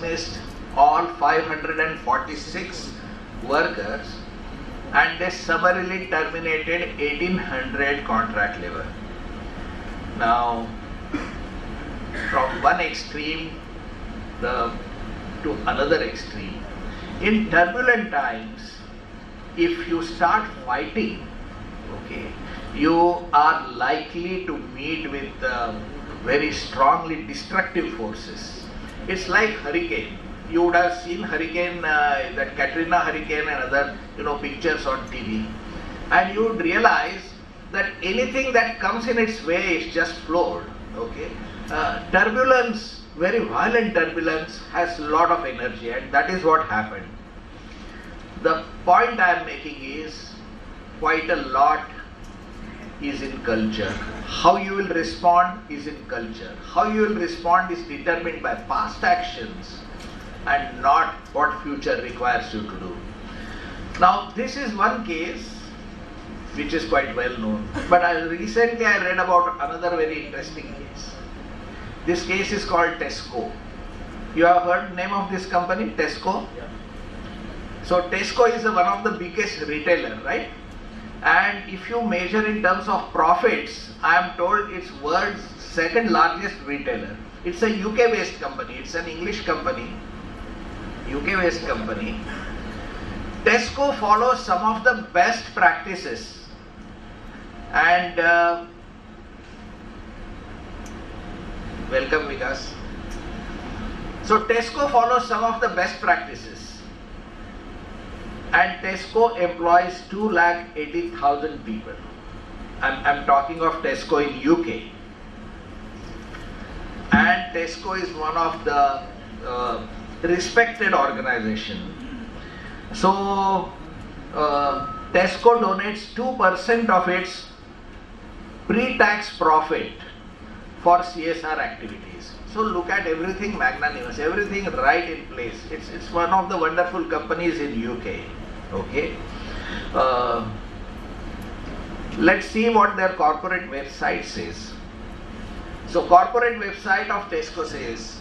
dismissed all 546 workers and they summarily terminated 1800 contract labor. Now, from one extreme to another extreme, in turbulent times, if you start fighting, okay, you are likely to meet with very strongly destructive forces. It's like hurricane. You would have seen hurricane, that Katrina hurricane and other pictures on TV, and you would realize that anything that comes in its way is just floored. Okay, turbulence, very violent turbulence, has a lot of energy, and that is what happened. The point I am making is quite a lot is in culture. How you will respond is in culture. How you will respond is determined by past actions and not what future requires you to do. Now, this is one case which is quite well known, but recently I read about another very interesting case. This case is called Tesco. You have heard the name of this company, Tesco? Yeah. So Tesco is one of the biggest retailer, right? And if you measure in terms of profits, I am told it's world's second largest retailer. It's a UK based company, it's an English company, UK based company. Tesco follows some of the best practices, and welcome Vikas. So Tesco follows some of the best practices, and Tesco employs 280,000 people. I'm talking of Tesco in UK, and Tesco is one of the respected organization. So Tesco donates 2% of its pre-tax profit for CSR activities. So look at everything magnanimous, everything right in place. It's one of the wonderful companies in UK. Okay. Let's see what their corporate website says. So corporate website of Tesco says,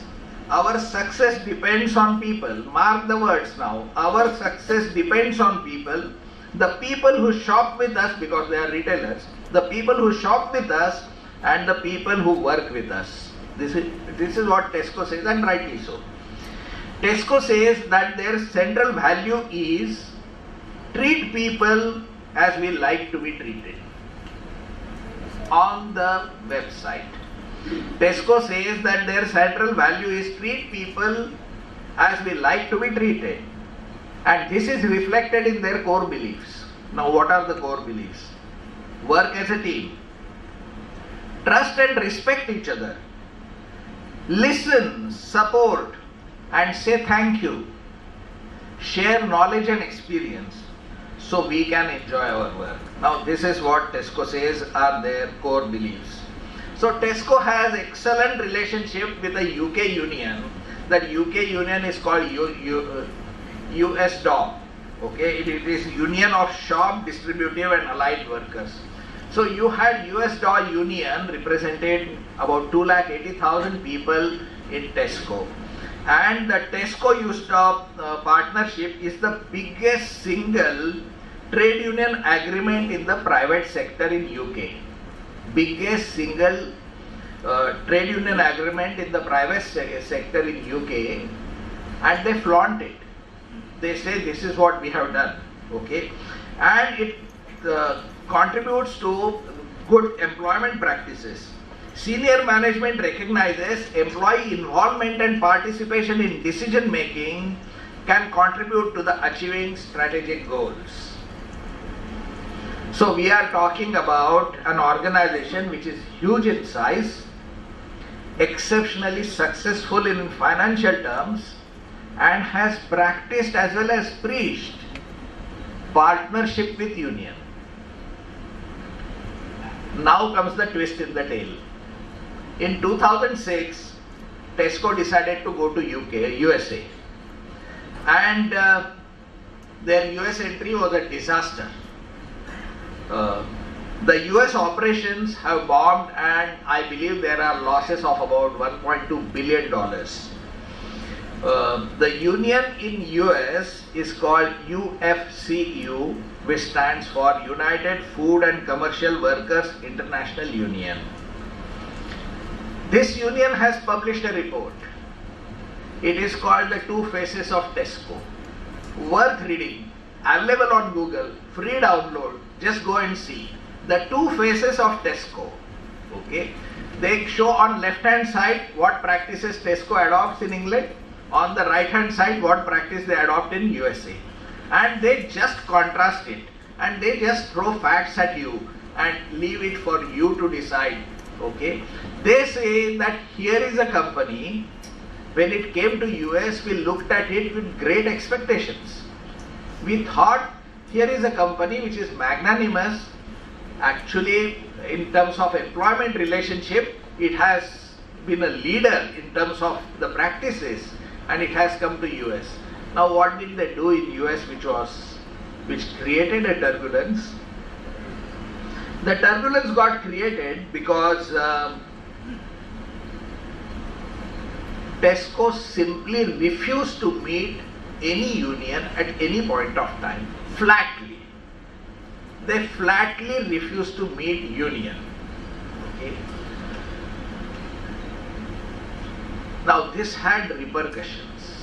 our success depends on people. Mark the words now. Our success depends on people. The people who shop with us, because they are retailers, the people who shop with us and the people who work with us. This is what Tesco says, and rightly so. Tesco says that their central value is treat people as we like to be treated. On the website, Tesco says that their central value is treat people as we like to be treated, and this is reflected in their core beliefs. Now, what are the core beliefs? Work as a team, trust and respect each other, listen, support and say thank you, share knowledge and experience so we can enjoy our work. Now, this is what Tesco says are their core beliefs. So Tesco has excellent relationship with the UK union. That UK union is called USDOW. Okay, it is Union of Shop, Distributive and Allied Workers. So you had USDOW union represented about 280,000 people in Tesco. And the Tesco USDOW partnership is the biggest single trade union agreement in the private sector in UK. Biggest single trade union agreement in the private sector in UK, and they flaunt it. They say this is what we have done, okay, and it contributes to good employment practices. Senior management recognizes employee involvement and participation in decision making can contribute to the achieving strategic goals. So we are talking about an organization which is huge in size, exceptionally successful in financial terms, and has practiced as well as preached partnership with union. Now comes the twist in the tale. In 2006, Tesco decided to go to USA, and their US entry was a disaster. The US operations have bombed, and I believe there are losses of about $1.2 billion. The union in US is called UFCU, which stands for United Food and Commercial Workers International Union. This union has published a report. It is called The Two Faces of Tesco. Worth reading, available on Google, free download, just go and see. The Two Faces of Tesco. Okay, they show on left hand side what practices Tesco adopts in England, on the right hand side what practice they adopt in USA, and they just contrast it, and they just throw facts at you and leave it for you to decide. Okay, they say that here is a company, when it came to US we looked at it with great expectations. We thought here is a company which is magnanimous. Actually, in terms of employment relationship, it has been a leader in terms of the practices, and it has come to US. Now what did they do in US which created a turbulence? The turbulence got created because Tesco simply refused to meet any union at any point of time, flatly. They flatly refused to meet union. Okay. Now this had repercussions.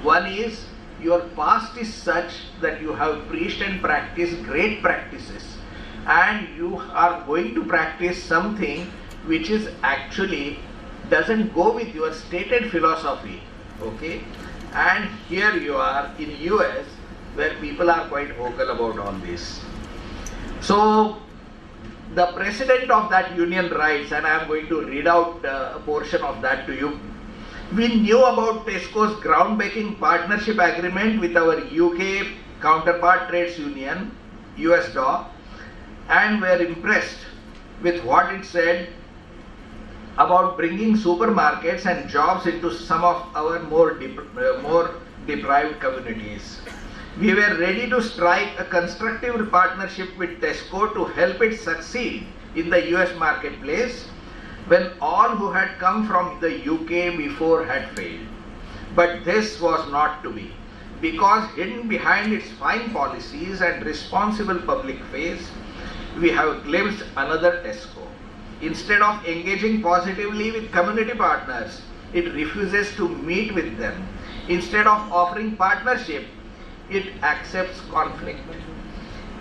One is, your past is such that you have preached and practiced great practices, and you are going to practice something which is actually doesn't go with your stated philosophy. Okay, and here you are in US where people are quite vocal about all this. So the president of that union writes, and I am going to read out a portion of that to you. We knew about Tesco's groundbreaking partnership agreement with our UK counterpart trades union, USDAW, and were impressed with what it said about bringing supermarkets and jobs into some of our more deprived communities. We were ready to strike a constructive partnership with Tesco to help it succeed in the US marketplace when all who had come from the UK before had failed. But this was not to be, because hidden behind its fine policies and responsible public face, we have glimpsed another Tesco. Instead of engaging positively with community partners, it refuses to meet with them. Instead of offering partnership, it accepts conflict.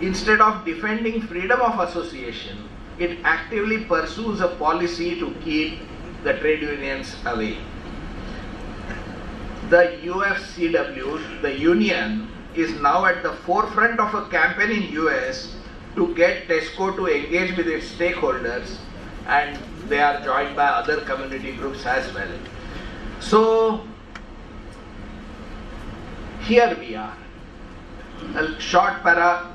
Instead of defending freedom of association, it actively pursues a policy to keep the trade unions away. The UFCW, the union, is now at the forefront of a campaign in US to get Tesco to engage with its stakeholders, and they are joined by other community groups as well. So here we are. A short para.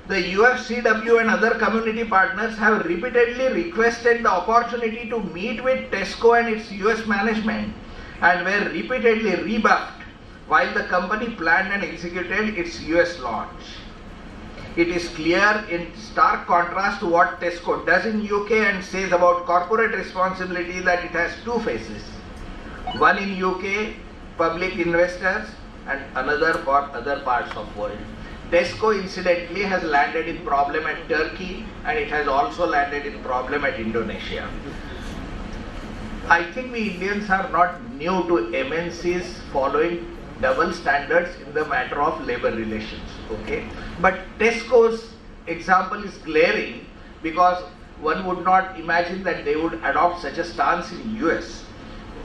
The UFCW and other community partners have repeatedly requested the opportunity to meet with Tesco and its US management, and were repeatedly rebuffed while the company planned and executed its US launch. It is clear, in stark contrast to what Tesco does in UK and says about corporate responsibility, that it has two faces. One in UK, public investors, and another for other parts of the world. Tesco incidentally has landed in problem at Turkey, and it has also landed in problem at Indonesia. I think we Indians are not new to MNCs following double standards in the matter of labor relations. Okay, but Tesco's example is glaring because one would not imagine that they would adopt such a stance in US.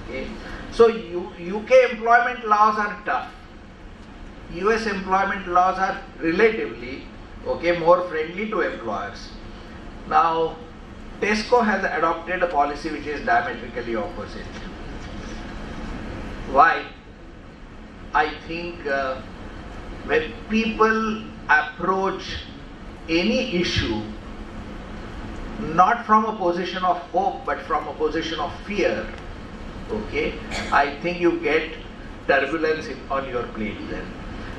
Okay, so UK employment laws are tough. US employment laws are relatively more friendly to employers. Now, Tesco has adopted a policy which is diametrically opposite. Why? I think when people approach any issue not from a position of hope but from a position of fear, I think you get turbulence on your plate then.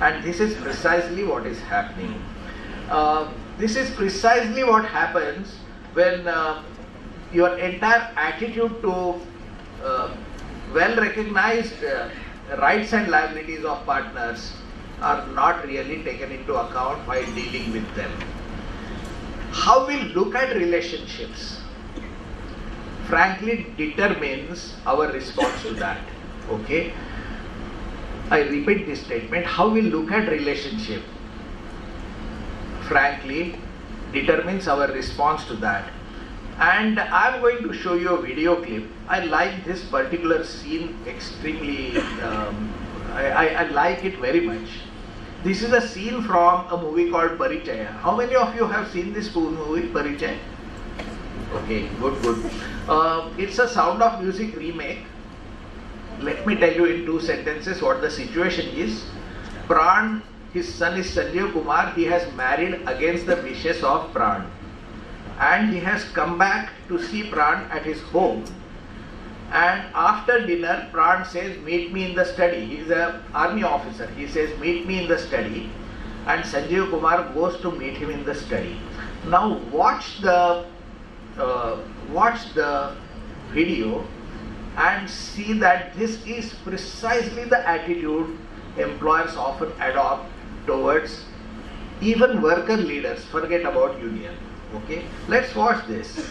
And this is precisely what is happening. This is precisely what happens when your entire attitude to well-recognized rights and liabilities of partners are not really taken into account while dealing with them. How we look at relationships, frankly, determines our response to that. Okay? I repeat this statement. How we look at relationship, frankly, determines our response to that. And I'm going to show you a video clip. I like this particular scene extremely, I like it very much. This is a scene from a movie called Parichaya. How many of you have seen this movie, Parichaya? Okay, good. It's a Sound of Music remake. Let me tell you in 2 sentences what the situation is. Pran, his son is Sanjeev Kumar. He has married against the wishes of Pran. And he has come back to see Pran at his home. And after dinner, Pran says, meet me in the study. He is an army officer. He says, meet me in the study. And Sanjeev Kumar goes to meet him in the study. Now watch the video and see that this is precisely the attitude employers often adopt towards even worker leaders. Forget about union. Okay, let's watch this.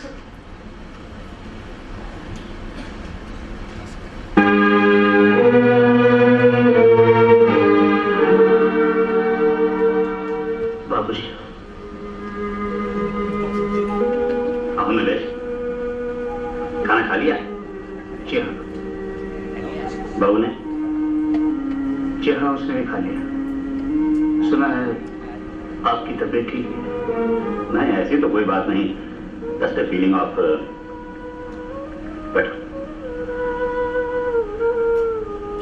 बाबूजी, आओ नरेश, खाना खा लिया? जी हाँ। बहू ने? जी हाँ, उसने भी खा लिया। सुना है आपकी तबीयत ठीक है? नहीं, ऐसी तो कोई बात नहीं, just a feeling of but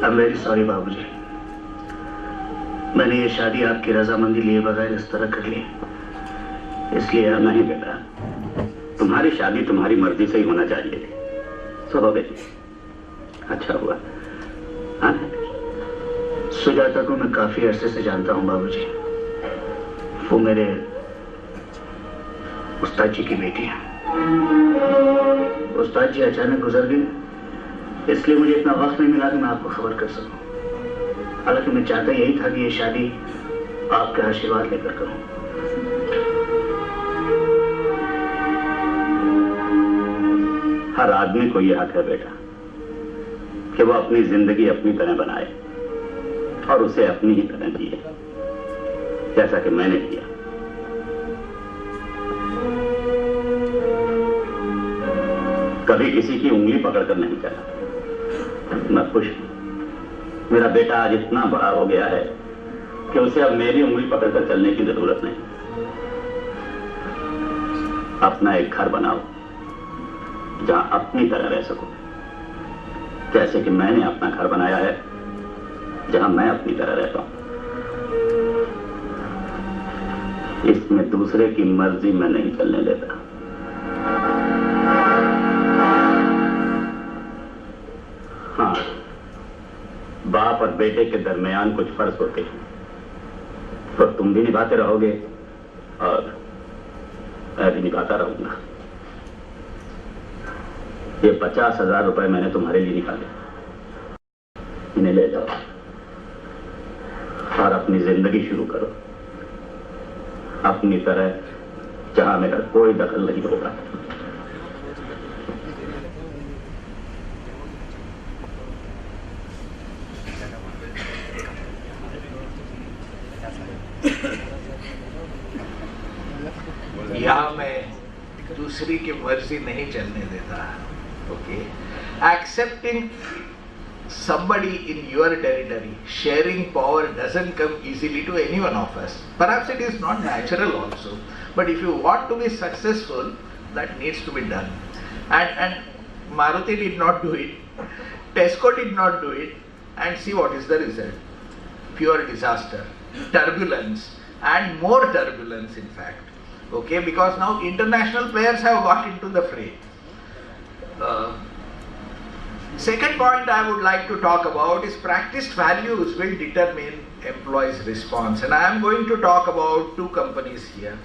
I am very sorry बाबूजी, मैंने ये शादी आपकी रजामंदी लिए बगैर इस तरह कर ली, इसलिए नहीं बेटा, तुम्हारी शादी तुम्हारी मर्जी से ही होना चाहिए थी। सो हो गई, अच्छा हुआ। हाँ, सुजाता को मैं काफी अरसे से जानता हूँ बाबूजी, वो मेरे उस्ताद जी की बेटी है। उस्ताद जी अचानक गुजर गए, इसलिए मुझे इतना वक्त नहीं मिला कि मैं आपको खबर कर सकूं। हालांकि मैं चाहता यही था कि ये शादी आपका आशीर्वाद लेकर करूं। हर आदमी को यह हक है बेटा कि वो अपनी जिंदगी अपनी तरह बनाए और उसे अपनी ही तरह जिए, जैसा कि मैंने किया। कभी किसी की उंगली पकड़कर नहीं चला। मैं खुश हूं, मेरा बेटा आज इतना बड़ा हो गया है कि उसे अब मेरी उंगली पकड़कर चलने की जरूरत नहीं। अपना एक घर बनाओ जहां अपनी तरह रह सको, जैसे कि मैंने अपना घर बनाया है जहां मैं अपनी तरह रहता हूं। इसमें दूसरे की मर्जी मैं नहीं चलने देता। हाँ, बाप और बेटे के दरमियान कुछ फर्ज होते हैं, तो तुम भी निभाते रहोगे और मैं भी निभाता रहूंगा। ये 50,000 रुपए मैंने तुम्हारे लिए निकाले, इन्हें ले जाओ और अपनी जिंदगी शुरू करो अपनी तरह, जहां मेरा कोई दखल नहीं होगा। यहाँ मैं दूसरी की मर्जी नहीं चलने देता। Okay, accepting somebody in your territory, sharing power doesn't come easily to any one of us. Perhaps it is not natural also, but if you want to be successful, that needs to be done. And Maruti did not do it, Tesco did not do it, and see what is the result. Pure disaster, turbulence, and more turbulence in fact. Okay, because now international players have got into the fray. Second point I would like to talk about is practiced values will determine employees' response, and I am going to talk about two companies here,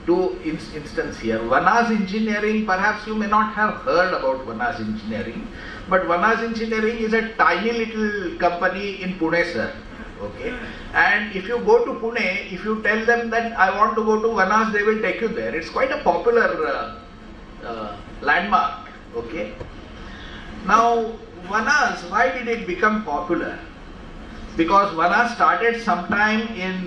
two instances here. Vanas Engineering, perhaps you may not have heard about Vanas Engineering, But Vanas Engineering is a tiny little company in Pune, sir. Okay, and if you go to Pune, if you tell them that I want to go to Vanas, they will take you there. It's quite a popular landmark. Okay. Now, Vanas, why did it become popular? Because Vanas started sometime in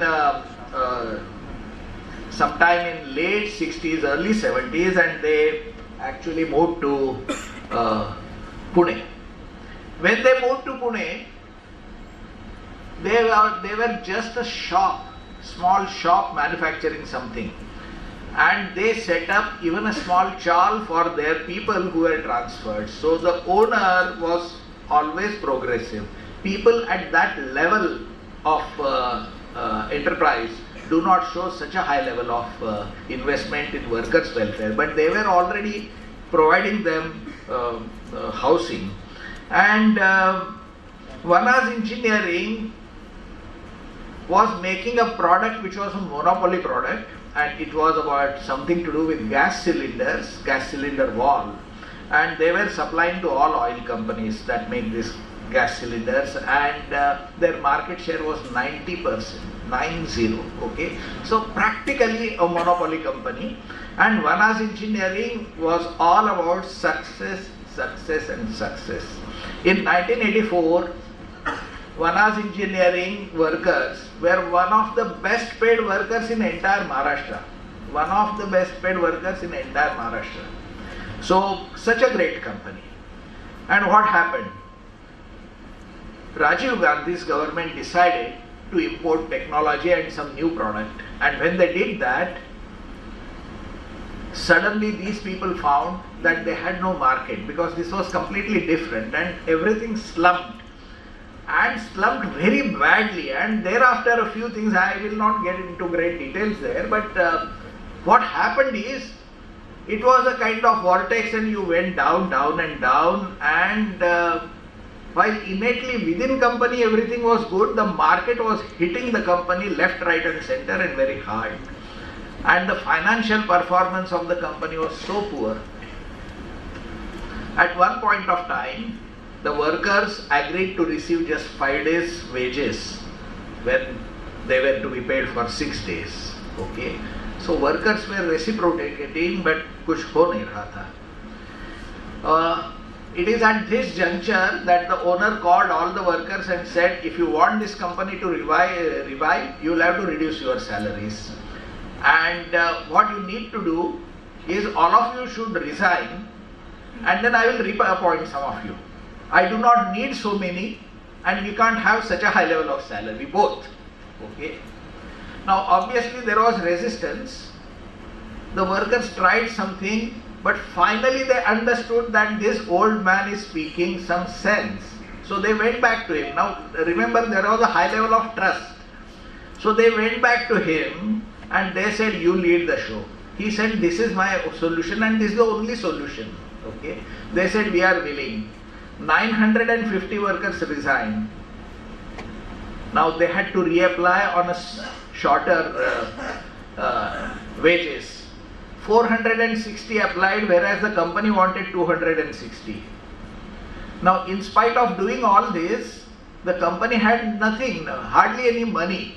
late 60s, early 70s, and they actually moved to Pune. When they moved to Pune, they were just a shop, small shop manufacturing something, and they set up even a small chawl for their people who were transferred. So the owner was always progressive. People at that level of enterprise do not show such a high level of investment in workers' welfare, but they were already providing them housing. And Vanas Engineering was making a product which was a monopoly product, and it was about something to do with gas cylinders, gas cylinder valve, and they were supplying to all oil companies that make these gas cylinders, and their market share was 90%, 90, okay. So practically a monopoly company, and Vanas Engineering was all about success, success and success. In 1984, Vanas Engineering workers were one of the best paid workers in entire Maharashtra. One of the best paid workers in entire Maharashtra. So, such a great company. And what happened? Rajiv Gandhi's government decided to import technology and some new product. And when they did that, suddenly these people found that they had no market, because this was completely different, and everything slumped. And slumped very badly, and thereafter a few things, I will not get into great details there, but what happened is, it was a kind of vortex and you went down, down and down, and while innately within company everything was good, the market was hitting the company left, right and center and very hard. And the financial performance of the company was so poor. At one point of time, the workers agreed to receive just 5 days wages when they were to be paid for 6 days. Okay. So workers were reciprocating, but kuch ho nahi raha tha. It is at this juncture that the owner called all the workers and said, if you want this company to revive, you will have to reduce your salaries. And what you need to do is all of you should resign, and then I will reappoint some of you. I do not need so many, and we can't have such a high level of salary, both. Okay. Now obviously there was resistance. The workers tried something, but finally they understood that this old man is speaking some sense. So they went back to him. Now remember, there was a high level of trust. So they went back to him and they said, you lead the show. He said, this is my solution and this is the only solution. Okay. They said, we are willing. 950 workers resigned. Now they had to reapply on a shorter wages. 460 applied, whereas the company wanted 260. Now in spite of doing all this, the company had nothing, hardly any money.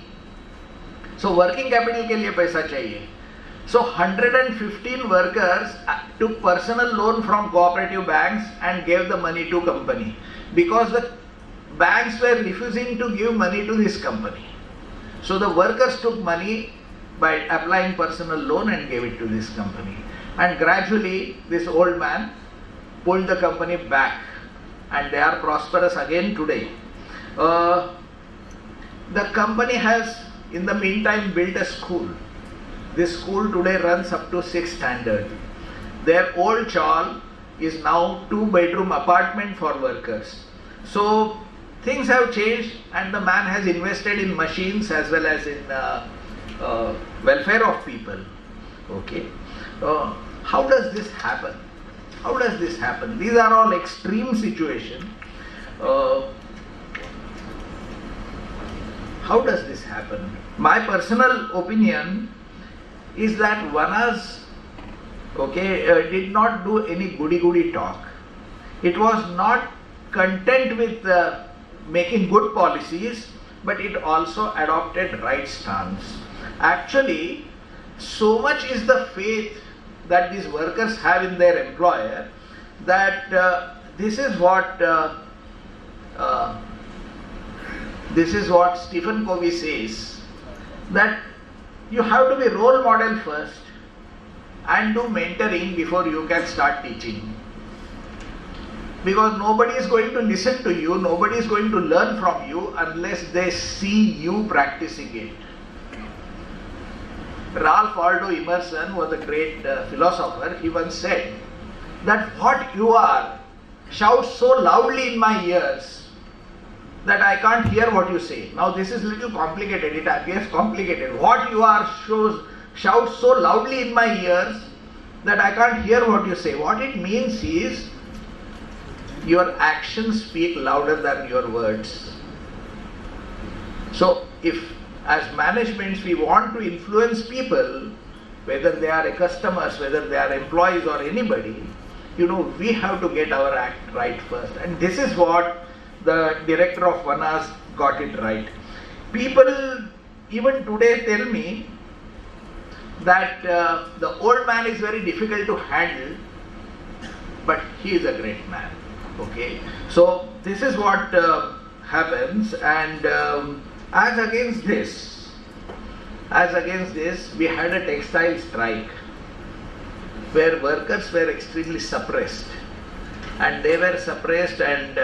So working capital ke liye paisa chahiye. So 115 workers took personal loan from cooperative banks and gave the money to company, because the banks were refusing to give money to this company. So the workers took money by applying personal loan and gave it to this company. And gradually this old man pulled the company back, and they are prosperous again today. The company has in the meantime built a school. This school today runs up to 6th standard. Their old chawl is now 2-bedroom apartment for workers. So things have changed, and the man has invested in machines as well as in welfare of people. Okay. How does this happen? How does this happen? These are all extreme situations. How does this happen? My personal opinion is that Vanas did not do any goody-goody talk. it was not content with making good policies, but it also adopted right stance. Actually, so much is the faith that these workers have in their employer that this is what Stephen Covey says, that you have to be role model first and do mentoring before you can start teaching. Because nobody is going to listen to you, nobody is going to learn from you unless they see you practicing it. Ralph Waldo Emerson was a great philosopher. He once said that what you are shouts so loudly in my ears that I can't hear what you say. Now this is a little complicated, it appears complicated. What you are shouts so loudly in my ears that I can't hear what you say. What it means is your actions speak louder than your words. So if as managements we want to influence people, whether they are customers, whether they are employees or anybody, we have to get our act right first. And this is what the director of Vanas got it right. People even today tell me that the old man is very difficult to handle, but he is a great man. Okay, so this is what happens, and as against this, we had a textile strike where workers were extremely suppressed, and they were suppressed and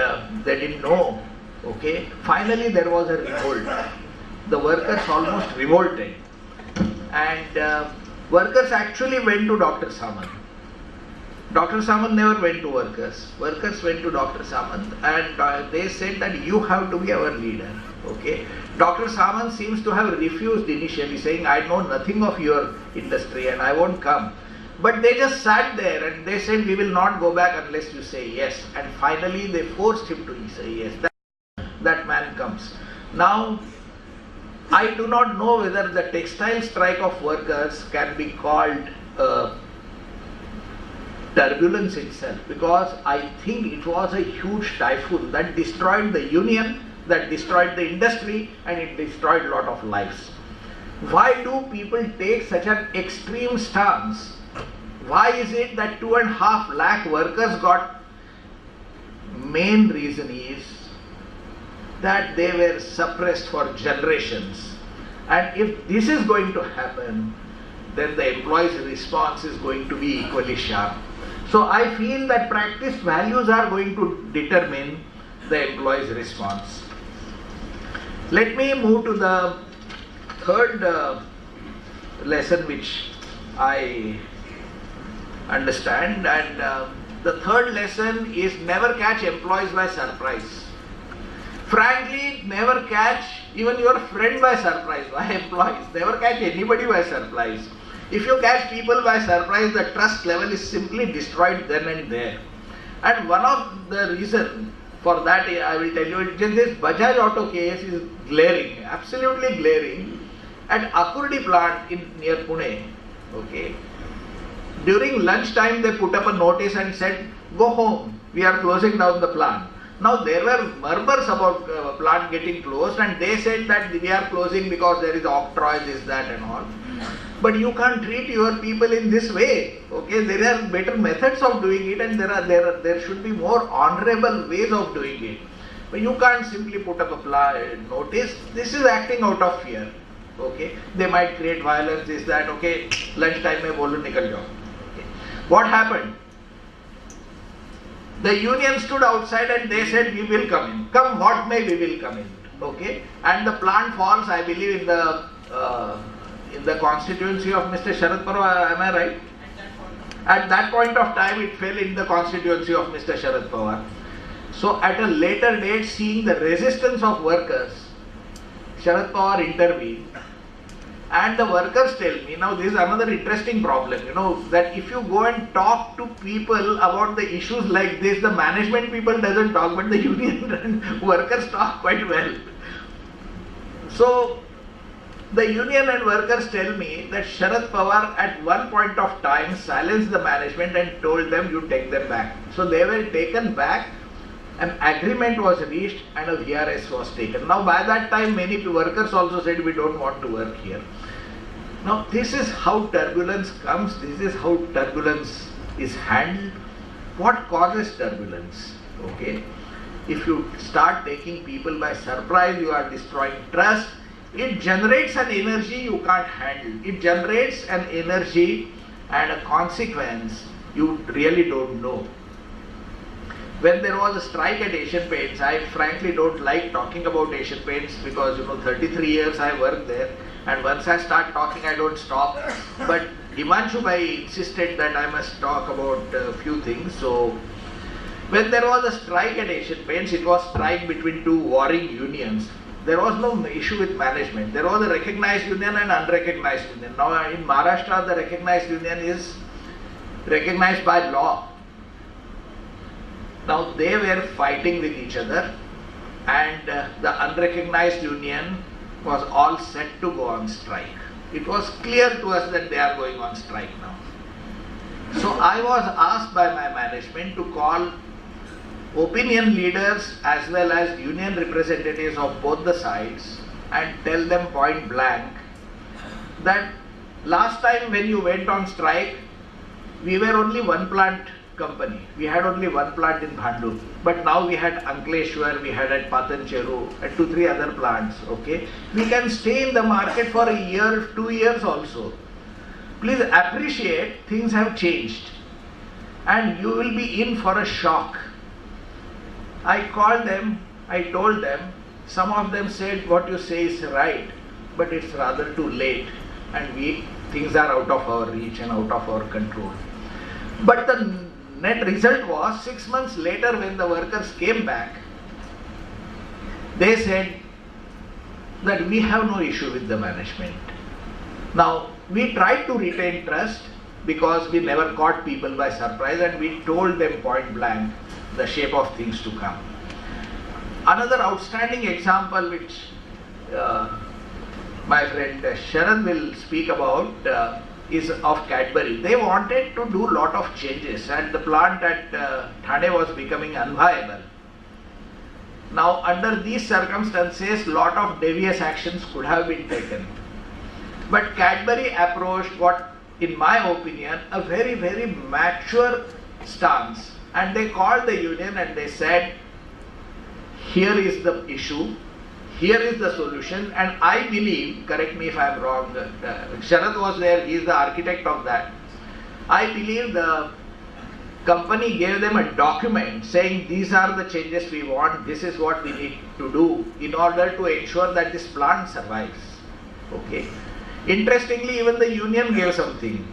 they didn't know. Okay, finally there was a revolt. The workers almost revolted, and workers actually went to Dr. Samant. Dr. Samant never went to workers. Workers went to Dr. Samant, and they said that you have to be our leader. Okay. Dr. Samant seems to have refused initially, saying, I know nothing of your industry and I won't come. But they just sat there and they said, we will not go back unless you say yes. And finally they forced him to say yes. That man comes. Now, I do not know whether the textile strike of workers can be called turbulence itself, because I think it was a huge typhoon that destroyed the union, that destroyed the industry, and it destroyed a lot of lives. Why do people take such an extreme stance? Why is it that 2.5 lakh workers got? Main reason is that they were suppressed for generations. And if this is going to happen, then the employee's response is going to be equally sharp. So I feel that practice values are going to determine the employee's response. Let me move to the third lesson which I understand, and the third lesson is never catch employees by surprise. Frankly, never catch even your friend by surprise. Why employees? Never catch anybody by surprise. If you catch people by surprise, the trust level is simply destroyed then and there. And one of the reasons for that, I will tell you, this Bajaj Auto case is glaring, absolutely glaring. At Akurdi plant near Pune, okay, during lunchtime they put up a notice and said, go home, we are closing down the plant. Now there were murmurs about plant getting closed, and they said that we are closing because there is octroi, this, that and all. But you can't treat your people in this way. Okay, there are better methods of doing it, and there should be more honorable ways of doing it. But you can't simply put up a notice. This is acting out of fear. Okay, they might create violence, this, that. Okay, lunchtime mein bolo nikal jao. Okay. What happened? The union stood outside and they said, we will come in. Come what may, we will come in. Okay, and the plant falls, I believe, in the constituency of Mr. Sharad Pawar. Am I right? At that point of time, it fell in the constituency of Mr. Sharad Pawar. So at a later date, seeing the resistance of workers, Sharad Pawar intervened. And the workers tell me, now this is another interesting problem, that if you go and talk to people about the issues like this, the management people doesn't talk, but the union and workers talk quite well. So The union and workers tell me that Sharad Pawar at one point of time silenced the management and told them, you take them back. So they were taken back, an agreement was reached and a VRS was taken. Now by that time many workers also said, we don't want to work here. Now this is how turbulence comes, this is how turbulence is handled. What causes turbulence? Okay, if you start taking people by surprise, you are destroying trust. It generates an energy you can't handle. It generates an energy and a consequence you really don't know. When there was a strike at Asian Paints, I frankly don't like talking about Asian Paints because 33 years I worked there, and once I start talking I don't stop. But Himanshu Bhai insisted that I must talk about a few things. So when there was a strike at Asian Paints, it was strike between two warring unions. There was no issue with management. There was a recognized union and unrecognized union. Now in Maharashtra, the recognized union is recognized by law. Now they were fighting with each other, and the unrecognized union was all set to go on strike. It was clear to us that they are going on strike now. So I was asked by my management to call opinion leaders as well as union representatives of both the sides and tell them point blank that last time when you went on strike, we were only one plant company. We had only one plant in Bhandup, but now we had Ankleshwar, we had at Patancheru, and 2-3 other plants. Okay, we can stay in the market for a year, 2 years also. Please appreciate things have changed, and you will be in for a shock. I called them, I told them, some of them said what you say is right, but it's rather too late, and things are out of our reach and out of our control. But the net result was 6 months later when the workers came back, they said that we have no issue with the management. Now we tried to retain trust because we never caught people by surprise, and we told them point blank the shape of things to come. Another outstanding example which my friend Sharad will speak about is of Cadbury. They wanted to do lot of changes, and the plant at Thane was becoming unviable. Now under these circumstances, lot of devious actions could have been taken. But Cadbury approached what, in my opinion, a very, very mature stance. And they called the union and they said, here is the issue, here is the solution, and I believe, correct me if I am wrong, Sharad was there, he is the architect of that. I believe the company gave them a document saying these are the changes we want, this is what we need to do in order to ensure that this plant survives. Okay. Interestingly, even the union gave something.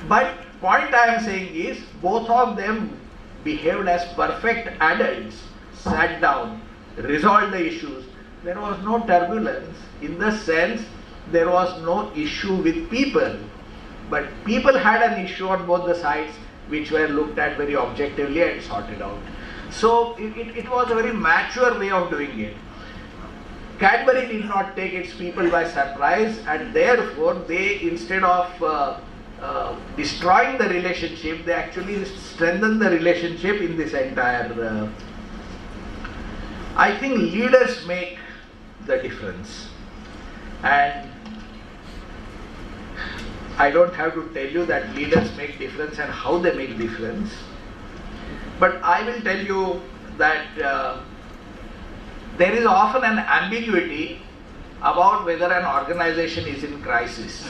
But point I am saying is, both of them behaved as perfect adults, sat down, resolved the issues. There was no turbulence in the sense there was no issue with people. But people had an issue on both the sides which were looked at very objectively and sorted out. So it was a very mature way of doing it. Cadbury did not take its people by surprise, and therefore they, instead of destroying the relationship, they actually strengthened the relationship in this entire. I think leaders make the difference, and I don't have to tell you that leaders make difference and how they make difference, but I will tell you that there is often an ambiguity about whether an organization is in crisis.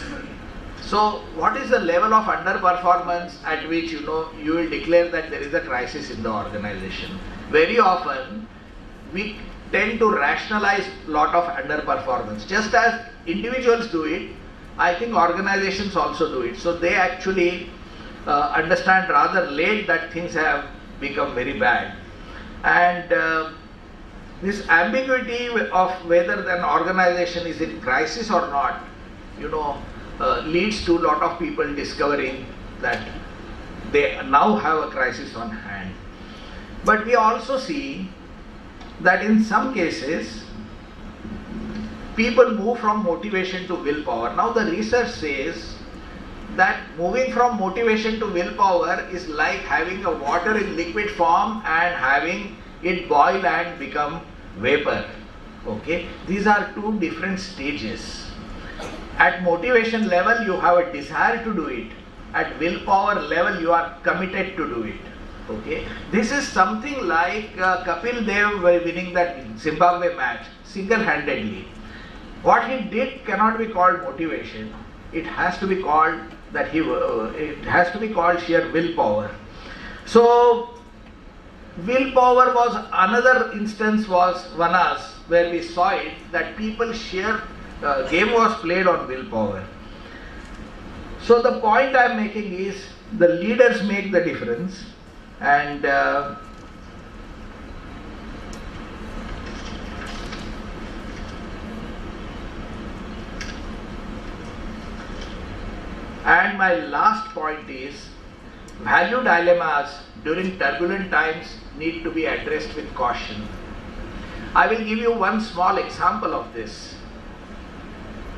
So what is the level of underperformance at which you will declare that there is a crisis in the organization? Very often we tend to rationalize lot of underperformance. Just as individuals do it, I think organizations also do it. So they actually understand rather late that things have become very bad. And this ambiguity of whether an organization is in crisis or not, leads to a lot of people discovering that they now have a crisis on hand. But we also see that in some cases, people move from motivation to willpower. Now the research says that moving from motivation to willpower is like having a water in liquid form and having it boil and become vapor. Okay, these are two different stages. At motivation level you have a desire to do it. At willpower level you are committed to do it. Okay, this is something like Kapil Dev winning that Zimbabwe match single-handedly. What he did cannot be called motivation. It has to be called sheer willpower. So willpower was another instance was Vanas, where we saw it that people sheer game was played on willpower. So the point I am making is the leaders make the difference, and my last point is value dilemmas during turbulent times need to be addressed with caution. I will give you one small example of this.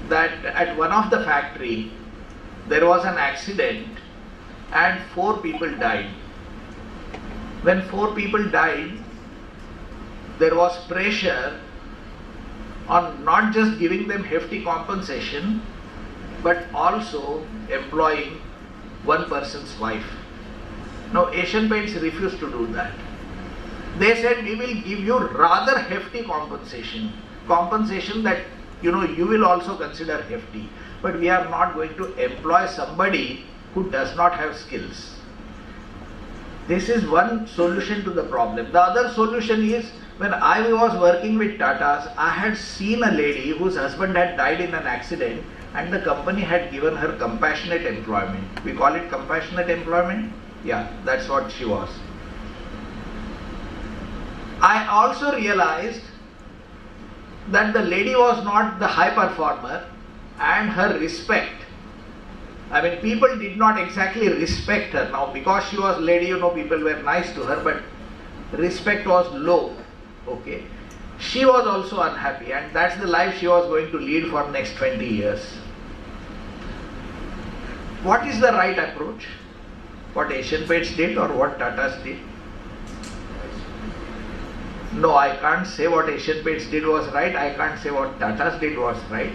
That at one of the factory there was an accident and 4 people died. When 4 people died, there was pressure on not just giving them hefty compensation but also employing one person's wife. Now Asian Paints refused to do that. They said we will give you rather hefty compensation that you will also consider hefty, but we are not going to employ somebody who does not have skills. This is one solution to the problem. The other solution is, when I was working with Tatas, I had seen a lady whose husband had died in an accident and the company had given her compassionate employment. We call it compassionate employment? Yeah, that's what she was. I also realized that the lady was not the high performer, and her respect, people did not exactly respect her. Now because she was lady, people were nice to her, but respect was low. Okay, she was also unhappy, and that's the life she was going to lead for next 20 years. What is the right approach? What Asian Paints did or what Tatas did? No, I can't say what Asian Paints did was right. I can't say what Tatas did was right.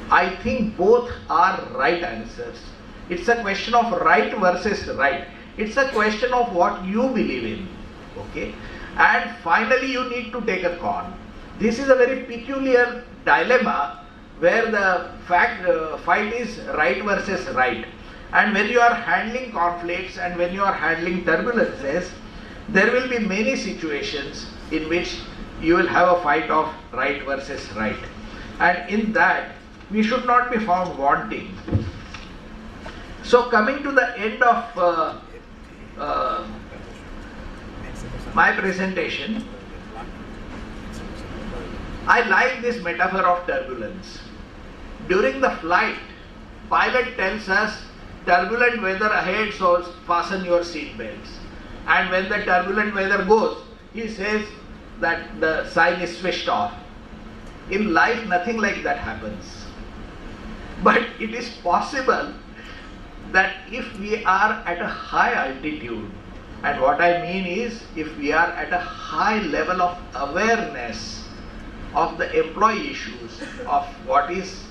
I think both are right answers. It's a question of right versus right. It's a question of what you believe in. Okay? And finally you need to take a call. This is a very peculiar dilemma where the fight is right versus right. And when you are handling conflicts and when you are handling turbulences, there will be many situations in which you will have a fight of right versus right. And in that, we should not be found wanting. So coming to the end of my presentation, I like this metaphor of turbulence. During the flight, pilot tells us turbulent weather ahead, so fasten your seat belts. And when the turbulent weather goes, he says that the sign is switched off. In life, nothing like that happens. But it is possible that if we are at a high altitude, and what I mean is, if we are at a high level of awareness of the employee issues, of what is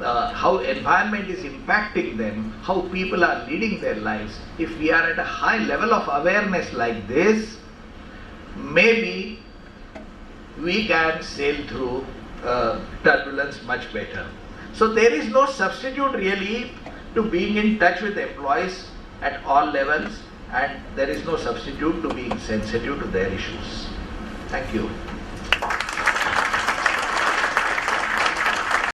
how environment is impacting them, how people are leading their lives, if we are at a high level of awareness like this, maybe we can sail through turbulence much better. So there is no substitute really to being in touch with employees at all levels, and there is no substitute to being sensitive to their issues. Thank you.